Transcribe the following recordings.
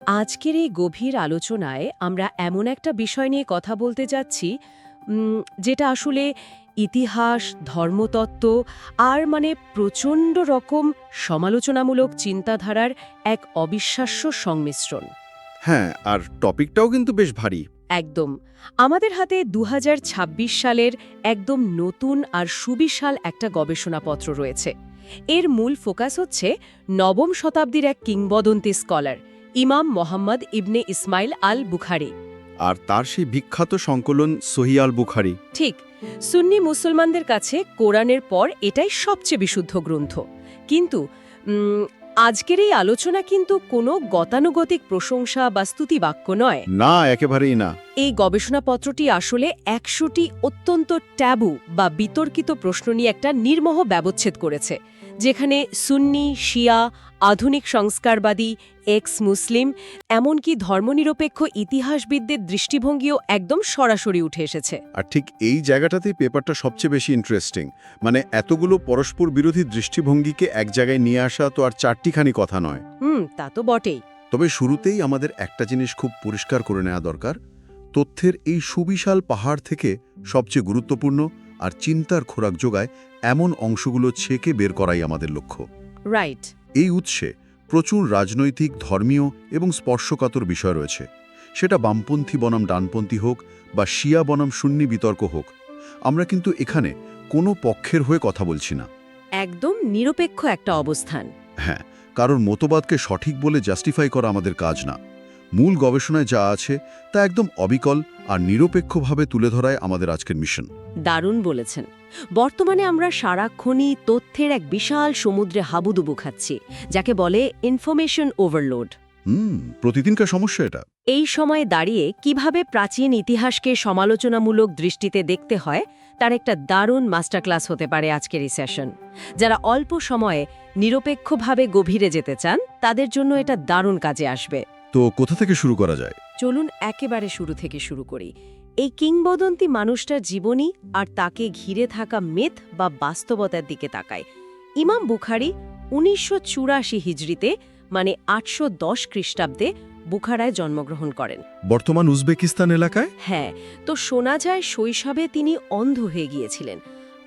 আজকের এই গভীর আলোচনায় আমরা এমন একটা বিষয় নিয়ে কথা বলতে যাচ্ছি যেটা আসলে ইতিহাস, ধর্মতত্ত্ব আর প্রচণ্ড রকম সমালোচনামূলক চিন্তাধারার এক অবিশ্বাস্য সংমিশ্রণ। হ্যাঁ, আর টপিকটাও কিন্তু বেশ ভারী। একদম। আমাদের হাতে ২০২৬ সালের একদম নতুন আর সুবিশাল একটা গবেষণাপত্র রয়েছে। এর মূল ফোকাস হচ্ছে নবম শতাব্দীর এক কিংবদন্তি স্কলার ইমাম মোহাম্মদ ইবনে ইসমাইল আল বুখারি। আর তার সেই বিখ্যাত সংকলন সহিহ আল বুখারী। ঠিক, সুন্নি মুসলমানদের কাছে কোরআনের পর এটাই সবচেয়ে বিশুদ্ধ গ্রন্থ। কিন্তু আজকের এই আলোচনা কিন্তু কোনো গতানুগতিক প্রশংসা বা স্তুতিবাক্য নয়। না, একেবারেই না। এই গবেষণাপত্রটি আসলে ১০০টি অত্যন্ত ট্যাবু বা বিতর্কিত প্রশ্ন নিয়ে একটা নির্মোহ ব্যবচ্ছেদ করেছে, যেখানে সুন্নি, শিয়া, আধুনিক সংস্কারবাদী, এক্স মুসলিম, এমনকি ধর্মনিরপেক্ষ ইতিহাসবিদদের দৃষ্টিভঙ্গিও একদম সরাসরি উঠে এসেছে। আর ঠিক এই জায়গাটাতেই পেপারটা সবচেয়ে বেশি ইন্টারেস্টিং। এতগুলো পরস্পর বিরোধী দৃষ্টিভঙ্গিকে এক জায়গায় নিয়ে আসা তো আর চারটিখানি কথা নয়। তা তো বটেই। তবে শুরুতেই আমাদের একটা জিনিস খুব পরিষ্কার করে নেওয়া দরকার। তথ্যের এই সুবিশাল পাহাড় থেকে সবচেয়ে গুরুত্বপূর্ণ আর চিন্তার খোরাক যোগায় এমন অংশগুলো ছেকে বের করাই আমাদের লক্ষ্য। রাইট। এই উৎসে প্রচুর রাজনৈতিক, ধর্মীয় এবং স্পর্শকাতর বিষয় রয়েছে। সেটা বামপন্থী বনাম ডানপন্থী হোক বা শিয়া বনাম সুন্নি বিতর্ক হোক, আমরা কিন্তু এখানে কোনো পক্ষের হয়ে কথা বলছি না। একদম নিরপেক্ষ একটা অবস্থান। হ্যাঁ, কারণ মতবাদকে সঠিক বলে জাস্টিফাই করা আমাদের কাজ না। মূল গবেষণায় যা আছে তা একদম অবিকল আর নিরপেক্ষভাবে তুলে ধরায় আমাদের আজকের মিশন। দারুণ বলেছেন। বর্তমানে আমরা সারাক্ষণই তথ্যের এক বিশাল সমুদ্রে হাবুডুবু খাচ্ছি, যাকে বলে ইনফরমেশন ওভারলোড। প্রতিদিনকার সমস্যা এটা। এই সময়ে দাঁড়িয়ে কিভাবে প্রাচীন ইতিহাসকে সমালোচনামূলক দৃষ্টিতে দেখতে হয় তার একটা দারুণ মাস্টার ক্লাস হতে পারে আজকের এই সেশন। যারা অল্প সময়ে নিরপেক্ষভাবে গভীরে যেতে চান তাদের জন্য এটা দারুণ কাজে আসবে। তো কোথা থেকে শুরু করা যায়? চলুন একেবারে শুরু থেকে শুরু করি। এই কিংবদন্তি মানুষটার জীবনী আর তাকে ঘিরে থাকা মিথ বা বাস্তবতার দিকে তাকায়। ইমাম বুখারী ১৯৮৪ হিজরিতে ৮১০ খ্রিস্টাব্দে বুখারায় জন্মগ্রহণ করেন। বর্তমান উজবেকিস্তান এলাকায়? হ্যাঁ, তো শোনা যায় শৈশবে তিনি অন্ধ হয়ে গিয়েছিলেন,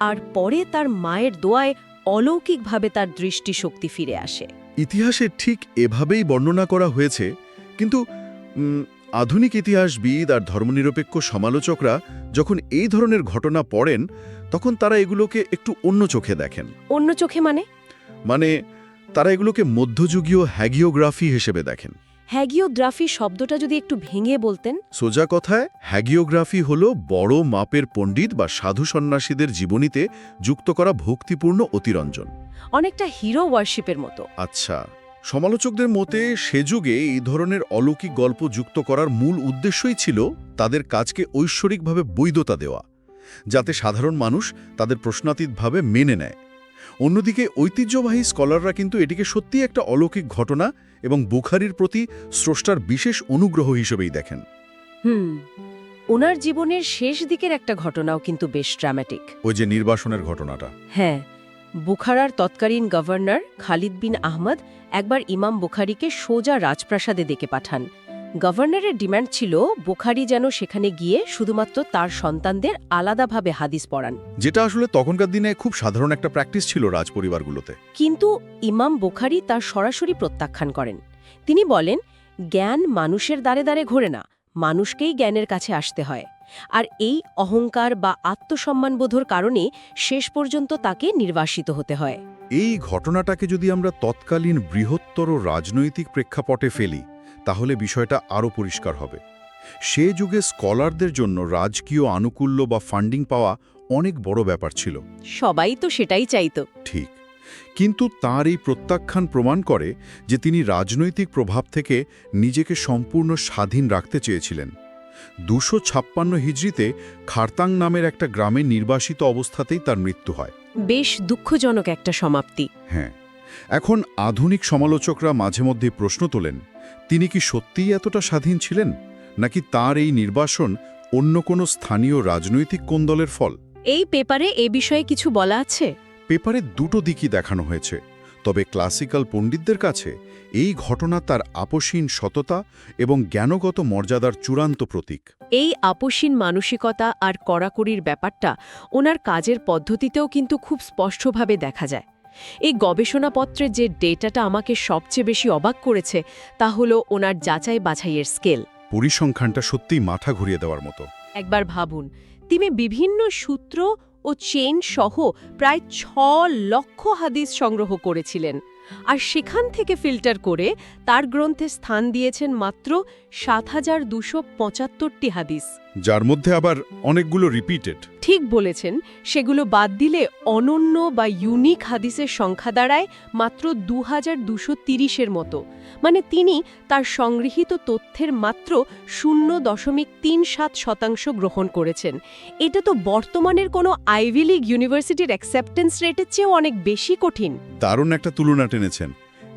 আর পরে তার মায়ের দোয়ায় অলৌকিকভাবে তার দৃষ্টিশক্তি ফিরে আসে। ইতিহাসে ঠিক এভাবেই বর্ণনা করা হয়েছে, কিন্তু আধুনিক ইতিহাসবিদ আর ধর্মনিরপেক্ষ সমালোচকরা যখন এই ধরনের ঘটনা পড়েন তখন তারা এগুলোকে একটু অন্য চোখে দেখেন। অন্য চোখে মানে? তারা এগুলোকে মধ্যযুগীয় হ্যাগিওগ্রাফি হিসেবে দেখেন। হ্যাগিওগ্রাফি শব্দটা যদি একটু ভেঙে বলতেন। সোজা কথায়, হ্যাগিওগ্রাফি হলো বড় মাপের পণ্ডিত বা সাধু সন্ন্যাসীদের জীবনীতে যুক্ত করা ভক্তিপূর্ণ অতিরঞ্জন। অনেকটা হিরো ওয়ার্শিপের মতো। আচ্ছা, সমালোচকদের মতে সে যুগে এই ধরনের অলৌকিক গল্প যুক্ত করার মূল উদ্দেশ্যই ছিল তাদের কাজকে ঐশ্বরিকভাবে বৈধতা দেওয়া, যাতে সাধারণ মানুষ তাদের প্রশ্নাতীতভাবে মেনে নেয়। অন্যদিকে ঐতিহ্যবাহী স্কলাররা কিন্তু এটিকে সত্যিই একটা অলৌকিক ঘটনা এবং বুখারীর প্রতি স্রষ্টার বিশেষ অনুগ্রহ হিসেবেই দেখেন। ওনার জীবনের শেষ দিকের একটা ঘটনাও কিন্তু বেশ ড্রামাটিক। ওই যে নির্বাসনের ঘটনাটা। হ্যাঁ, বুখারার তৎকালীন গভর্নর খালিদ বিন আহমদ একবার ইমাম বুখারীকে সোজা রাজপ্রাসাদে ডেকে পাঠান। গভর্নরের ডিমান্ড ছিল বুখারী যেন সেখানে গিয়ে শুধুমাত্র তার সন্তানদের আলাদাভাবে হাদিস পড়ান, যেটা আসলে তখনকার দিনে খুব সাধারণ একটা প্র্যাকটিস ছিল রাজপরিবারগুলোতে। কিন্তু ইমাম বুখারী তার সরাসরি প্রত্যাখ্যান করেন। তিনি বলেন, জ্ঞান মানুষের দ্বারে দ্বারে ঘোরে না, মানুষকেই জ্ঞানের কাছে আসতে হয়। আর এই অহংকার বা আত্মসম্মানবোধর কারণে শেষ পর্যন্ত তাকে নির্বাসিত হতে হয়। এই ঘটনাটাকে যদি আমরা তৎকালীন বৃহত্তর রাজনৈতিক প্রেক্ষাপটে ফেলি তাহলে বিষয়টা আরও পরিষ্কার হবে। সে যুগে স্কলারদের জন্য রাজকীয় আনুকূল্য বা ফান্ডিং পাওয়া অনেক বড় ব্যাপার ছিল। সবাই তো সেটাই চাইত। ঠিক, কিন্তু তার এই প্রত্যাখ্যান প্রমাণ করে যে তিনি রাজনৈতিক প্রভাব থেকে নিজেকে সম্পূর্ণ স্বাধীন রাখতে চেয়েছিলেন। ২৫৬ হিজরিতে খারতাং নামের একটা গ্রামে নির্বাসিত অবস্থাতেই তার মৃত্যু হয়। বেশ দুঃখজনক একটা সমাপ্তি। হ্যাঁ, এখন আধুনিক সমালোচকরা মাঝে মধ্যে প্রশ্ন তোলেন, তিনি কি সত্যিই এতটা স্বাধীন ছিলেন, নাকি তার এই নির্বাসন অন্য কোনো স্থানীয় রাজনৈতিক কোন্দলের ফল? এই পেপারে এ বিষয়ে কিছু বলা আছে? পেপারে দুটো দিকই দেখানো হয়েছে। তবে ক্লাসিক্যাল পণ্ডিতদের কাছে এই ঘটনা তার আপোষহীন সততা এবং জ্ঞানগত মর্যাদার চূড়ান্ত প্রতীক। এই আপোষহীন মানসিকতা আর কড়াকড়ির ব্যাপারটা ওনার কাজের পদ্ধতিতেও কিন্তু খুব স্পষ্টভাবে দেখা যায়। এই গবেষণাপত্রের যে ডেটাটা আমাকে সবচেয়ে বেশি অবাক করেছে তা হলো ওনার যাচাই বাছাইয়ের স্কেল। পরিসংখ্যানটা সত্যিই মাথা ঘুরিয়ে দেওয়ার মতো। একবার ভাবুন, তিনি বিভিন্ন সূত্র ও চেইন সহ প্রায় 6 লক্ষ হাদিস সংগ্রহ করেছিলেন, আর সেখান থেকে ফিল্টার করে তার গ্রন্থে স্থান দিয়েছেন মাত্র ৭,২৭৫টি হাদিস, যার মধ্যে আবার অনেকগুলো রিপিটেড। ঠিক বলেছেন, সেগুলো বাদ দিলে অনন্য বা ইউনিক হাদিসের সংখ্যা দাঁড়ায় মাত্র ২,২৩০-এর মতো। মানে তিনি তার সংগৃহীত তথ্যের মাত্র 0.37% গ্রহণ করেছেন। এটা তো বর্তমানের কোনো আইভি লিগ ইউনিভার্সিটির অ্যাকসেপ্টেন্স রেটের চেয়েও অনেক বেশি কঠিন। দারুণ একটা তুলনা টেনেছেন।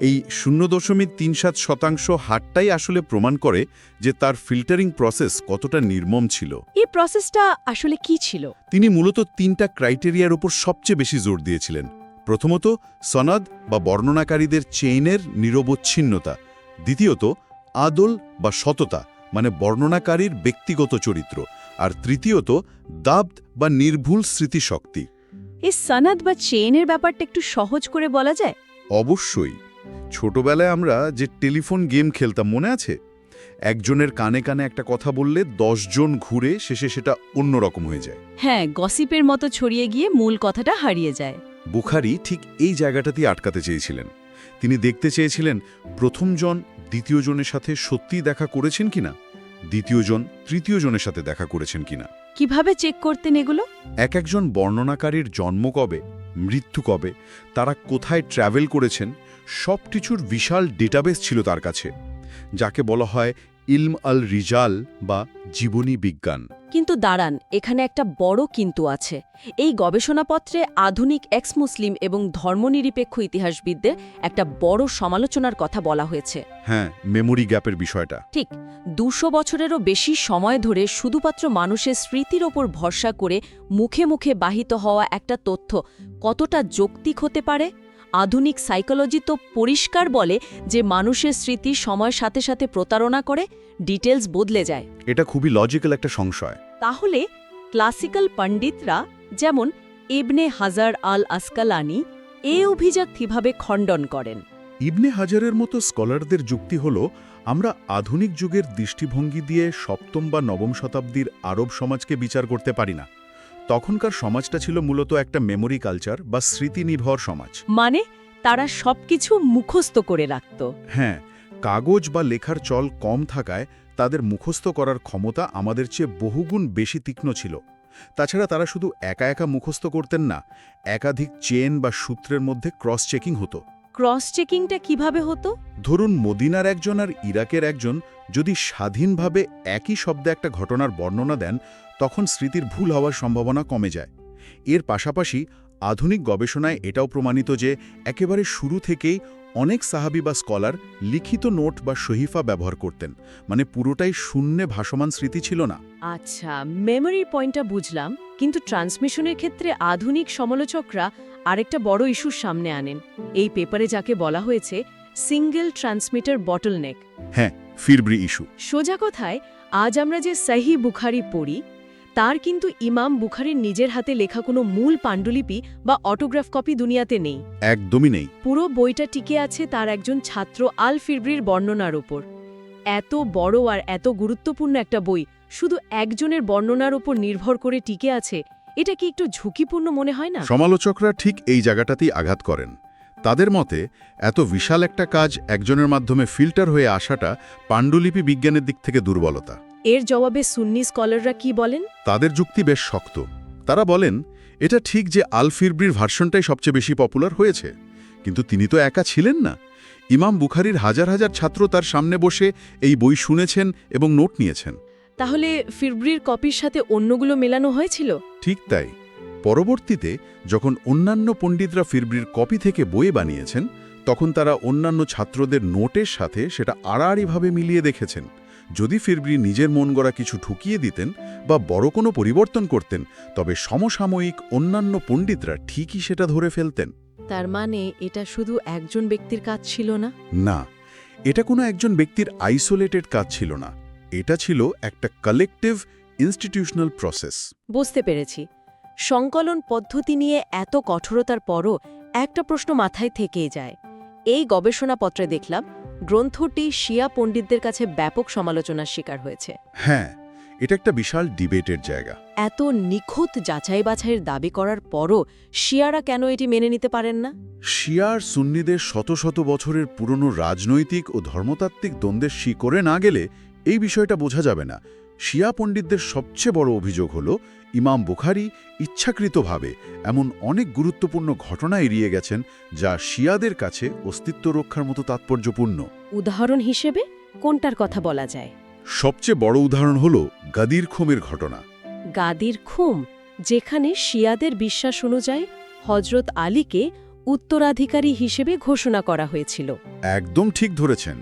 এই 0.37% হারটাই আসলে প্রমাণ করে যে তার ফিল্টারিং প্রসেস কতটা নির্মম ছিল। এই প্রসেসটা আসলে কি ছিল? তিনি মূলত 3টা ক্রাইটেরিয়ার উপর সবচেয়ে বেশি জোর দিয়েছিলেন। প্রথমত, সনদ বা বর্ণনাকারীদের চেইনের নিরবচ্ছিন্নতা। দ্বিতীয়ত, আদল বা সততা, মানে বর্ণনাকারীর ব্যক্তিগত চরিত্র। আর তৃতীয়ত, দাব্দ বা নির্ভুল স্মৃতিশক্তি। এই সনদ বা চেইনের ব্যাপারটা একটু সহজ করে বলা যায়? অবশ্যই। ছোটবেলায় আমরা যে টেলিফোন গেম খেলতাম মনে আছে? একজনের কানে কানে একটা কথা বললে 10 জন ঘুরে শেষে সেটা অন্যরকম হয়ে যায়। হ্যাঁ, গসিপের মতো ছড়িয়ে গিয়ে মূল কথাটা হারিয়ে যায়। বুখারী ঠিক এই জায়গাটাতেই আটকাতে চেয়েছিলেন। তিনি দেখতে চেয়েছিলেন প্রথম জন দ্বিতীয় জনের সাথে সত্যিই দেখা করেছেন কিনা, দ্বিতীয় জন তৃতীয় জনের সাথে দেখা করেছেন কিনা। কিভাবে চেক করতেন এগুলো? একজন বর্ণনাকারীর জন্ম কবে, মৃত্যু কবে, তারা কোথায় ট্র্যাভেল করেছেন, সব কিছুর বিশাল ডেটাবেস ছিল তার কাছে, যাকে বলা হয় ইলম আল রিজাল বা জীবনী বিজ্ঞান। কিন্তু দাঁড়ান, এখানে একটা বড় কিন্তু আছে। এই গবেষণাপত্রে আধুনিক এক্স মুসলিম এবং ধর্মনিরপেক্ষ ইতিহাসবিদদের একটা বড় সমালোচনার কথা বলা হয়েছে। হ্যাঁ, মেমোরি গ্যাপের বিষয়টা। ঠিক, 200 বছরেরও বেশি সময় ধরে শুধুমাত্র মানুষের স্মৃতির ওপর ভরসা করে মুখে মুখে বাহিত হওয়া একটা তথ্য কতটা যৌক্তিক হতে পারে? আধুনিক সাইকোলজি তো পরিষ্কার বলে যে মানুষের স্মৃতি সময়ের সাথে সাথে প্রতারণা করে, ডিটেলস বদলে যায়। এটা খুবই লজিক্যাল একটা সংশয়। তাহলে ক্লাসিক্যাল পণ্ডিতরা যেমন ইবনে হাজার আল আসকালানি এই অভিযোগ কিভাবে খণ্ডন করেন? ইবনে হাজারের মতো স্কলারদের যুক্তি হল, আমরা আধুনিক যুগের দৃষ্টিভঙ্গি দিয়ে সপ্তম বা নবম শতাব্দীর আরব সমাজকে বিচার করতে পারি না। তখনকার সমাজটা ছিল মূলত একটা মেমোরি কালচার বা স্মৃতিনির্ভর সমাজ। মানে তারা সবকিছু মুখস্থ করে রাখত। হ্যাঁ, কাগজ বা লেখার চল কম থাকায় তাদের মুখস্থ করার ক্ষমতা আমাদের চেয়ে বহুগুণ বেশি তীক্ষ্ণ ছিল। তাছাড়া তারা শুধু একা একা মুখস্থ করতেন না, একাধিক চেন বা সূত্রের মধ্যে ক্রস চেকিং হতো। ক্রস চেকিংটা কিভাবে হতো? ধরুন, মদিনার একজন আর ইরাকের একজন যদি স্বাধীনভাবে একই শব্দে একটা ঘটনার বর্ণনা দেন, তখন স্মৃতির ভুল হওয়ার সম্ভাবনা কমে যায়। এর পাশাপাশি আধুনিক গবেষণায় এটাও প্রমাণিত যে একেবারে শুরু থেকেই অনেক সাহাবী বা স্কলার লিখিত নোট বা সহিফা ব্যবহার করতেন, মানে পুরোটাই শূন্যে ভাসমান স্মৃতি ছিল না। আচ্ছা, মেমোরি পয়েন্টটা বুঝলাম, কিন্তু ট্রান্সমিশনের ক্ষেত্রে আধুনিক সমালোচকরা আরেকটা বড় ইস্যুর সামনে আনেন। এই পেপারে যাকে বলা হয়েছে সিঙ্গেল ট্রান্সমিটার বটলনেক। হ্যাঁ, ফিরব্রি ইস্যু। সোজা কথায়, আজ আমরা যে সহি বুখারি পড়ি তার কিন্তু ইমাম বুখারীর নিজের হাতে লেখা কোনো মূল পাণ্ডুলিপি বা অটোগ্রাফ কপি দুনিয়াতে নেই। একদমই নেই। পুরো বইটা টিকে আছে তার একজন ছাত্র আল ফিরব্রির বর্ণনার ওপর। এত বড় আর এত গুরুত্বপূর্ণ একটা বই শুধু একজনের বর্ণনার ওপর নির্ভর করে টিকে আছে, এটা কি একটু ঝুঁকিপূর্ণ মনে হয় না? সমালোচকরা ঠিক এই জায়গাটাতেই আঘাত করেন। তাদের মতে এত বিশাল একটা কাজ একজনের মাধ্যমে ফিল্টার হয়ে আসাটা পাণ্ডুলিপি বিজ্ঞানের দিক থেকে দুর্বলতা। এর জবাবে সুন্নি স্কলাররা কি বলেন? তাদের যুক্তি বেশ শক্ত। তারা বলেন, এটা ঠিক যে আল ফিরব্রির ভার্সনটাই সবচেয়ে বেশি পপুলার হয়েছে, কিন্তু তিনি তো একা ছিলেন না। ইমাম বুখারীর হাজার হাজার ছাত্র তার সামনে বসে এই বই শুনেছেন এবং নোট নিয়েছেন। তাহলে ফিরব্রির কপির সাথে অন্যগুলো মেলানো হয়েছিল? ঠিক তাই। পরবর্তীতে যখন অন্যান্য পণ্ডিতরা ফিরব্রির কপি থেকে বই বানিয়েছেন, তখন তারা অন্যান্য ছাত্রদের নোটের সাথে সেটা আড়াআড়িভাবে মিলিয়ে দেখেছেন। যদি ফিরব্রি নিজের মন গড়া কিছু ঢুকিয়ে দিতেন বা বড় কোনো পরিবর্তন করতেন, তবে সমসাময়িক অন্যান্য পণ্ডিতরা ঠিকই সেটা ধরে ফেলতেন। তার মানে এটা শুধু একজন ব্যক্তির কাজ ছিল না? না, এটা কোনো একজন ব্যক্তির আইসোলেটেড কাজ ছিল না। এটা ছিল একটা কালেকটিভ ইনস্টিটিউশনাল প্রসেস। বুঝতে পেরেছি। সংকলন পদ্ধতি নিয়ে এত কঠোরতার পরও একটা প্রশ্ন মাথায় থেকেই যায়। এই গবেষণাপত্রে দেখলাম গ্রন্থটি শিয়া পণ্ডিতদের কাছে ব্যাপক সমালোচনার শিকার হয়েছে। হ্যাঁ, এটা একটা বিশাল ডিবেটের জায়গা। এত নিখুঁত যাচাই বাছাইয়ের দাবি করার পরও শিয়ারা কেন এটি মেনে নিতে পারেন না? শিয়ার সুন্নিদের শত শত বছরের পুরনো রাজনৈতিক ও ধর্মতাত্ত্বিক দ্বন্দ্বের শিকড়ে না গেলে এই বিষয়টা বোঝা যাবে না। শিয়া পণ্ডিতদের সবচেয়ে বড় অভিযোগ হল ইমাম বুখারী ইচ্ছাকৃতভাবে এমন অনেক গুরুত্বপূর্ণ ঘটনা এড়িয়ে গেছেন যা শিয়াদের কাছে অস্তিত্ব রক্ষার মতো তাৎপর্যপূর্ণ। উদাহরণ হিসেবে কোনটার কথা বলা যায়? সবচেয়ে বড় উদাহরণ হল গাদির খুমের ঘটনা। গাদির খুম, যেখানে শিয়াদের বিশ্বাস অনুযায়ী হজরত আলীকে উত্তরাধিকারী হিসেবে ঘোষণা করা হয়েছিল। একদম ঠিক ধরেছেন।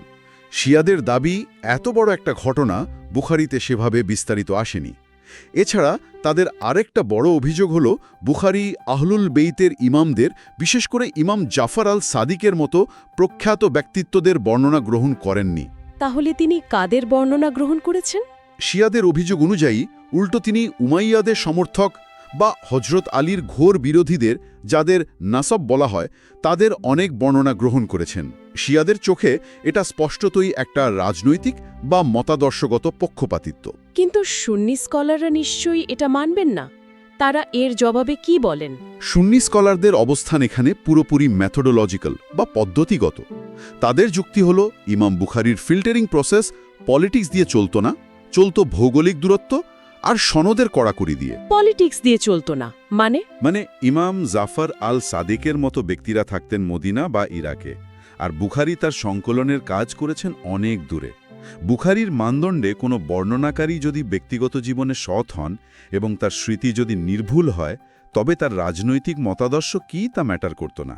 শিয়াদের দাবি এত বড় একটা ঘটনা বুখারীতে সেভাবে বিস্তারিত আসেনি। এছাড়া তাদের আরেকটা বড় অভিযোগ হল বুখারী আহলুল বেইতের ইমামদের, বিশেষ করে ইমাম জাফর আল সাদিকের মতো প্রখ্যাত ব্যক্তিত্বদের বর্ণনা গ্রহণ করেননি। তাহলে তিনি কাদের বর্ণনা গ্রহণ করেছেন? শিয়াদের অভিযোগ অনুযায়ী উল্টো তিনি উমাইয়াদের সমর্থক বা হজরত আলীর ঘোর বিরোধীদের, যাদের নাসব বলা হয়, তাদের অনেক বর্ণনা গ্রহণ করেছেন। শিয়াদের চোখে এটা স্পষ্টতই একটা রাজনৈতিক বা মতাদর্শগত পক্ষপাতিত্ব। কিন্তু সুন্নি স্কলাররা নিশ্চয়ই এটা মানবেন না। তারা এর জবাবে কি বলেন? সুন্নি স্কলারদের অবস্থান এখানে পুরোপুরি ম্যাথোডোলজিক্যাল বা পদ্ধতিগত। তাদের যুক্তি হল ইমাম বুখারীর ফিল্টারিং প্রসেস পলিটিক্স দিয়ে চলত না, চলত ভৌগোলিক দূরত্ব আর সনদের কড়াকড়ি দিয়ে। পলিটিক্স দিয়ে চলত না মানে? ইমাম জাফর আল সাদিকের মতো ব্যক্তিরা থাকতেন মদিনা বা ইরাকে, আর বুখারী তার সংকলনের কাজ করেছেন অনেক দূরে। বুখারীর মানদণ্ডে কোনো বর্ণনাকারী যদি ব্যক্তিগত জীবনে সৎ হন এবং তার স্মৃতি যদি নির্ভুল হয়, তবে তার রাজনৈতিক মতাদর্শ কি তা ম্যাটার করত না।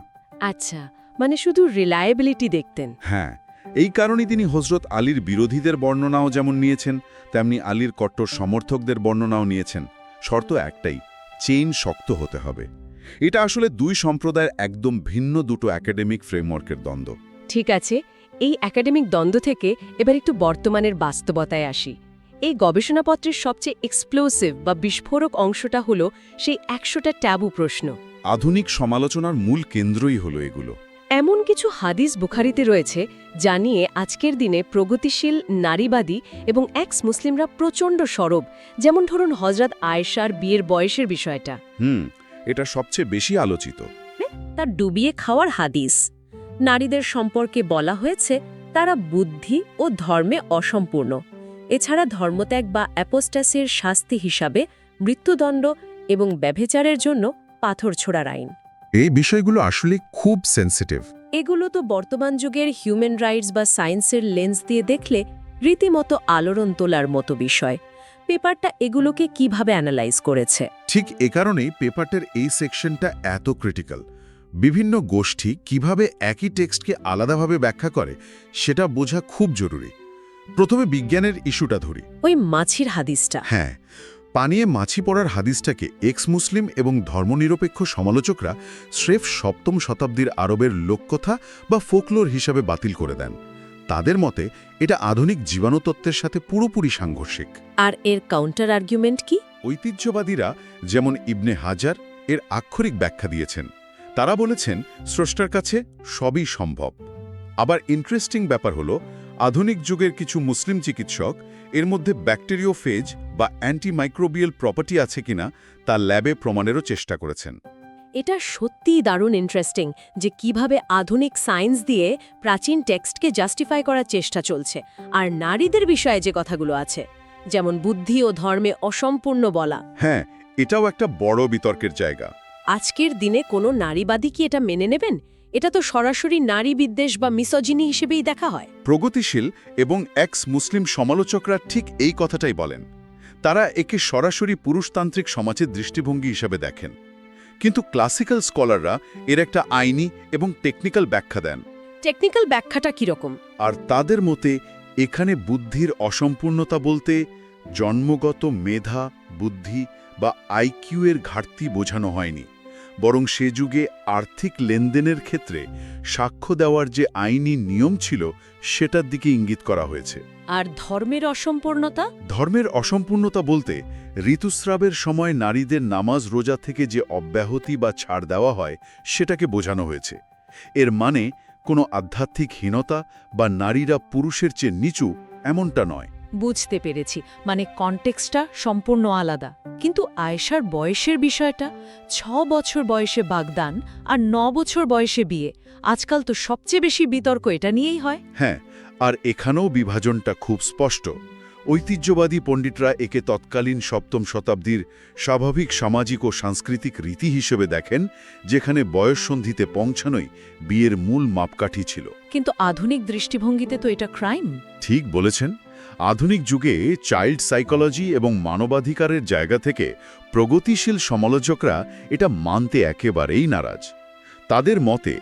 আচ্ছা, মানে শুধু রিলায়েবিলিটি দেখতেন। হ্যাঁ, এই কারণেই তিনি হজরত আলীর বিরোধীদের বর্ণনাও যেমন নিয়েছেন, তেমনি আলীর কট্টর সমর্থকদের বর্ণনাও নিয়েছেন। শর্ত একটাই, চেইন শক্ত হতে হবে। এটা আসলে দুই সম্প্রদায়ের একদম ভিন্ন দুটো একাডেমিক ফ্রেমওয়ার্কের দ্বন্দ্ব। ঠিক আছে, এই একাডেমিক দ্বন্দ্ব থেকে এবার একটু বর্তমানের বাস্তবতায় আসি। এই গবেষণাপত্রের সবচেয়ে এক্সপ্লোসিভ বা বিস্ফোরক অংশটা হলো সেই 100টা ট্যাবু প্রশ্ন। আধুনিক সমালোচনার মূল কেন্দ্রই হলো এগুলো। এমন কিছু হাদিস বুখারীতে রয়েছে যা নিয়ে আজকের দিনে প্রগতিশীল নারীবাদী এবং এক্স মুসলিমরা প্রচণ্ড সরব। যেমন ধরুন হজরত আয়েশার বিয়ের বয়সের বিষয়টা। এটা সবচেয়ে বেশি আলোচিত। তার ডুবিয়ে খাওয়ার হাদিস। নারীদের সম্পর্কে বলা হয়েছে তারা বুদ্ধি ও ধর্মে অসম্পূর্ণ। এছাড়া ধর্মত্যাগ বা অ্যাপোস্টাসির শাস্তি হিসাবে মৃত্যুদণ্ড এবং ব্যভিচারের জন্য পাথর ছোড়ার আইন। এই বিষয়গুলো আসলে খুব সেন্সিটিভ। এগুলো তো বর্তমান যুগের হিউম্যান রাইটস বা সায়েন্সের লেন্স দিয়ে দেখলে রীতিমতো আলোড়ন তোলার মতো বিষয়। পেপারটা এগুলোকে কিভাবে অ্যানালাইজ করেছে? ঠিক এ কারণেই পেপারটার এই সেকশনটা এত ক্রিটিক্যাল। বিভিন্ন গোষ্ঠী কিভাবে একই টেক্সটকে আলাদাভাবে ব্যাখ্যা করে সেটা বোঝা খুব জরুরি। প্রথমে বিজ্ঞানের ইস্যুটা ধরি। ওই মাছির হাদিসটা। হ্যাঁ, পানিয়ে মাছি পড়ার হাদিসটাকে এক্স মুসলিম এবং ধর্মনিরপেক্ষ সমালোচকরা স্রেফ 7ম শতাব্দীর আরবের লোককথা বা ফোকলোর হিসাবে বাতিল করে দেন। তাদের মতে এটা আধুনিক জীবাণুতত্ত্বের সাথে পুরোপুরি সাংঘর্ষিক। আর এর কাউন্টার আর্গুমেন্ট কি? ঐতিহ্যবাদীরা যেমন ইবনে হাজার এর আক্ষরিক ব্যাখ্যা দিয়েছেন। তারা বলেছেন স্রষ্টার কাছে সবই সম্ভব। আবার ইন্টারেস্টিং ব্যাপার হলো আধুনিক যুগের কিছু মুসলিম চিকিৎসক এর মধ্যে ব্যাকটেরিওফেজ বা অ্যান্টিমাইক্রোবিয়াল প্রপার্টি আছে কিনা তা ল্যাবে প্রমাণেরও চেষ্টা করেছেন। এটা সত্যিই দারুণ ইন্টারেস্টিং যে কিভাবে আধুনিক সায়েন্স দিয়ে প্রাচীন টেক্সটকে জাস্টিফাই করার চেষ্টা চলছে। আর নারীদের বিষয়ে যে কথাগুলো আছে, যেমন বুদ্ধি ও ধর্মে অসম্পূর্ণ বলা, হ্যাঁ, এটাও একটা বড় বিতর্কের জায়গা। আজকের দিনে কোনো নারীবাদী কি এটা মেনে নেবেন? এটা তো সরাসরি নারী বিদ্বেষ বা মিসোজিনি হিসেবেই দেখা হয়। প্রগতিশীল এবং এক্স মুসলিম সমালোচকরা ঠিক এই কথাটাই বলেন। তারা একে সরাসরি পুরুষতান্ত্রিক সমাজের দৃষ্টিভঙ্গি হিসাবে দেখেন। কিন্তু ক্লাসিক্যাল স্কলাররা এর একটা আইনি এবং টেকনিক্যাল ব্যাখ্যা দেন। টেকনিক্যাল ব্যাখ্যাটা কীরকম? আর তাদের মতে এখানে বুদ্ধির অসম্পূর্ণতা বলতে জন্মগত মেধা, বুদ্ধি বা আইকিউ এর ঘাটতি বোঝানো হয়নি, বরং সে যুগে আর্থিক লেনদেনের ক্ষেত্রে সাক্ষ্য দেওয়ার যে আইনি নিয়ম ছিল সেটার দিকে ইঙ্গিত করা হয়েছে। আর ধর্মের অসম্পূর্ণতা? ধর্মের অসম্পূর্ণতা বলতে ঋতুস্রাবের সময় নারীদের নামাজ রোজা থেকে যে অব্যাহতি বা ছাড় দেওয়া হয় সেটাকে বোঝানো হয়েছে। এর মানে কোনো আধ্যাত্মিক হীনতা বা নারীরা পুরুষের চেয়ে নিচু এমনটা নয়। বুঝতে পেরেছি, মানে কনটেক্সটটা সম্পূর্ণ আলাদা। কিন্তু আয়েশার বয়সের বিষয়টা, 6 বছর বয়সে বাগদান আর 9 বছর বয়সে বিয়ে, আজকাল তো সবচেয়ে বেশি বিতর্ক এটা নিয়েই হয়। হ্যাঁ, আর এখানেও বিভাজনটা খুব স্পষ্ট। ঐতিহ্যবাদী পণ্ডিতরা একে তৎকালীন সপ্তম শতাব্দীর স্বাভাবিক সামাজিক ও সাংস্কৃতিক রীতি হিসেবে দেখেন, যেখানে বয়ঃসন্ধিতে পৌঁছানোই বিয়ের মূল মাপকাঠি ছিল। কিন্তু আধুনিক দৃষ্টিভঙ্গিতে তো এটা ক্রাইম। ঠিক বলেছেন। আধুনিক যুগে চাইল্ড সাইকোলজি এবং মানবাধিকারের জায়গা থেকে প্রগতিশীল সমালোচকরা এটা মানতে একেবারেই নারাজ। তাদের মতে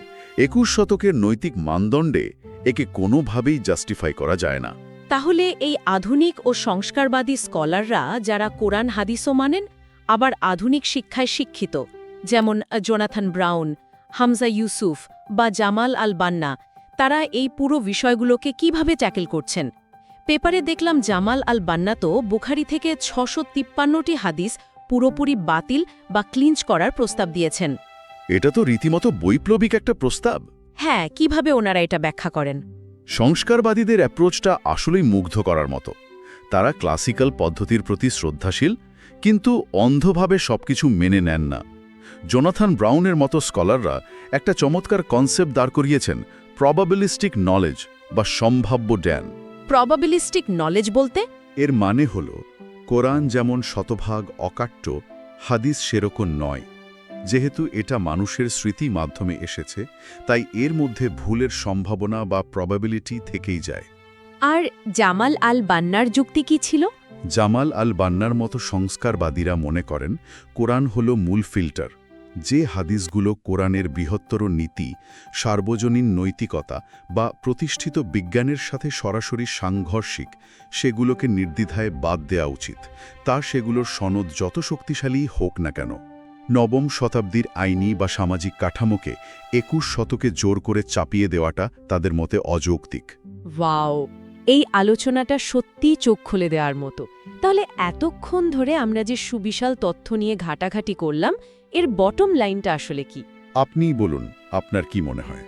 21 শতকের নৈতিক মানদণ্ডে একে কোনোভাবেই জাস্টিফাই করা যায় না। তাহলে এই আধুনিক ও সংস্কারবাদী স্কলাররা, যারা কোরআন হাদিসও মানেন আবার আধুনিক শিক্ষায় শিক্ষিত, যেমন জোনাথন ব্রাউন, হামজা ইউসুফ বা জামাল আল বান্না, তারা এই পুরো বিষয়গুলোকে কিভাবে ট্যাকেল করছেন? পেপারে দেখলাম জামাল আল বান্না তো বুখারি থেকে 653টি হাদিস পুরোপুরি বাতিল বা ক্লিঞ্চ করার প্রস্তাব দিয়েছেন। এটা তো রীতিমতো বৈপ্লবিক একটা প্রস্তাব। হ্যাঁ, কিভাবে ওনারা এটা ব্যাখ্যা করেন? সংস্কারবাদীদের অ্যাপ্রোচটা আসলেই মুগ্ধ করার মতো। তারা ক্লাসিক্যাল পদ্ধতির প্রতি শ্রদ্ধাশীল, কিন্তু অন্ধভাবে সবকিছু মেনে নেন না। জোনাথন ব্রাউনের মতো স্কলাররা একটা চমৎকার কনসেপ্ট দাঁড় করিয়েছেন, প্রবাবিলিস্টিক নলেজ বা সম্ভাব্য জ্ঞান। প্রবাবিলিস্টিক নলেজ বলতে? এর মানে হল, কোরআন যেমন শতভাগ অকাট্য, হাদিস সেরকম নয়। যেহেতু এটা মানুষের স্মৃতি মাধ্যমে এসেছে, তাই এর মধ্যে ভুলের সম্ভাবনা বা প্রবাবিলিটি থেকেই যায়। আর জামাল আল বান্নার যুক্তি কি ছিল? জামাল আল বান্নার মতো সংস্কারবাদীরা মনে করেন কোরআন হল মূল ফিল্টার। যে হাদিসগুলো কোরআনের বৃহত্তর নীতি, সার্বজনীন নৈতিকতা বা প্রতিষ্ঠিত বিজ্ঞানের সাথে সরাসরি সাংঘর্ষিক, সেগুলোকে নির্দ্বিধায় বাদ দেওয়া উচিত, তা সেগুলোর সনদ যত শক্তিশালী হোক না কেন। নবম শতাব্দীর আইনি বা সামাজিক কাঠামোকে 21 শতকে জোর করে চাপিয়ে দেওয়াটা তাদের মতে অযৌক্তিক। ওয়াও, এই আলোচনাটা সত্যিই চোখ খুলে দেওয়ার মতো। তাহলে এতক্ষণ ধরে আমরা যে সুবিশাল তথ্য নিয়ে ঘাটাঘাটি করলাম, এর বটম লাইনটা আসলে কি? আপনিই বলুন, আপনার কি মনে হয়?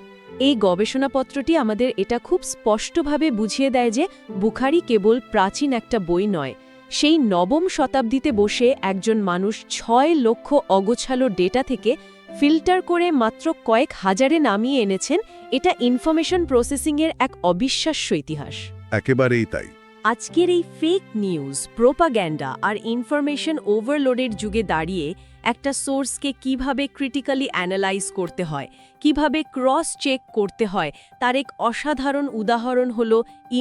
এই গবেষণাপত্রটি আমাদের এটা খুব স্পষ্টভাবে বুঝিয়ে দেয় যে বুখারি কেবল প্রাচীন একটা বই নয়, সেই নবম শতাব্দীতে বসে একজন মানুষ 6 লক্ষ অগোছালো ডেটা থেকে ফিল্টার করে মাত্র কয়েক হাজারে নামিয়ে এনেছেন। এটা ইনফরমেশন প্রসেসিংয়ের এক অবিশ্বাস্য ইতিহাস। একেবারেই তাই। আজকের এই ফেক নিউজ, প্রোপাগ্যান্ডা আর ইনফরমেশন ওভারলোডের যুগে দাঁড়িয়ে একটা সোর্সকে কিভাবে ক্রিটিক্যালি অ্যানালাইজ করতে হয়, কিভাবে ক্রস চেক করতে হয়, তার এক অসাধারণ উদাহরণ হল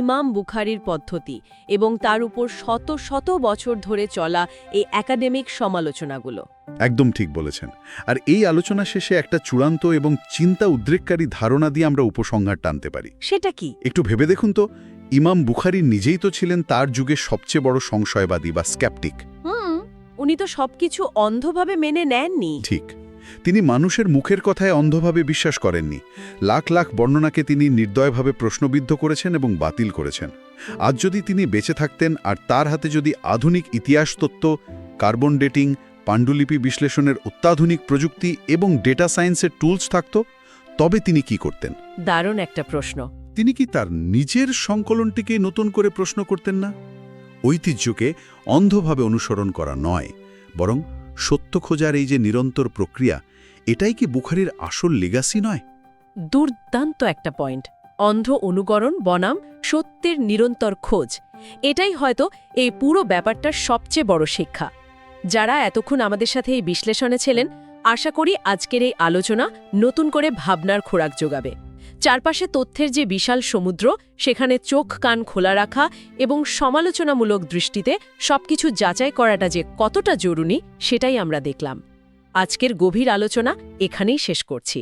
ইমাম বুখারীর পদ্ধতি এবং তার উপর শত শত বছর ধরে চলা এই একাডেমিক সমালোচনাগুলো। একদম ঠিক বলেছেন। আর এই আলোচনা শেষে একটা চূড়ান্ত এবং চিন্তা উদ্রেককারী ধারণা দিয়ে আমরা উপসংহার টানতে পারি। সেটা কি? একটু ভেবে দেখুন তো, ইমাম বুখারী নিজেই তো ছিলেন তার যুগের সবচেয়ে বড় সংশয়বাদী বা স্ক্যাপটিক। উনি তো সবকিছু অন্ধভাবে মেনে নেননি। ঠিক, তিনি মানুষের মুখের কথায় অন্ধভাবে বিশ্বাস করেননি। লাখ লাখ বর্ণনাকে তিনি নির্দয়ভাবে প্রশ্নবিদ্ধ করেছেন এবং বাতিল করেছেন। আজ যদি তিনি বেঁচে থাকতেন আর তার হাতে যদি আধুনিক ইতিহাস তত্ত্ব, কার্বন ডেটিং, পাণ্ডুলিপি বিশ্লেষণের অত্যাধুনিক প্রযুক্তি এবং ডেটা সায়েন্সের টুলস থাকত, তবে তিনি কি করতেন? দারুণ একটা প্রশ্ন। তিনি কি তার নিজের সংকলনটিকে নতুন করে প্রশ্ন করতেন না? ঐতিহ্যকে অন্ধভাবে অনুসরণ করা নয়, বরং সত্য খোঁজার এই যে নিরন্তর প্রক্রিয়া, এটাই কি বুখারীর আসল লেগাসি নয়? দুর্দান্ত একটা পয়েন্ট। অন্ধ অনুকরণ বনাম সত্যের নিরন্তর খোঁজ, এটাই হয়তো এই পুরো ব্যাপারটার সবচেয়ে বড় শিক্ষা। যারা এতক্ষণ আমাদের সাথে এই বিশ্লেষণে ছিলেন, আশা করি আজকের এই আলোচনা নতুন করে ভাবনার খোরাক যোগাবে। চারপাশে তথ্যের যে বিশাল সমুদ্র, সেখানে চোখ কান খোলা রাখা এবং সমালোচনামূলক দৃষ্টিতে সবকিছু যাচাই করাটা যে কতটা জরুরি, সেটাই আমরা দেখলাম। আজকের গভীর আলোচনা এখানেই শেষ করছি।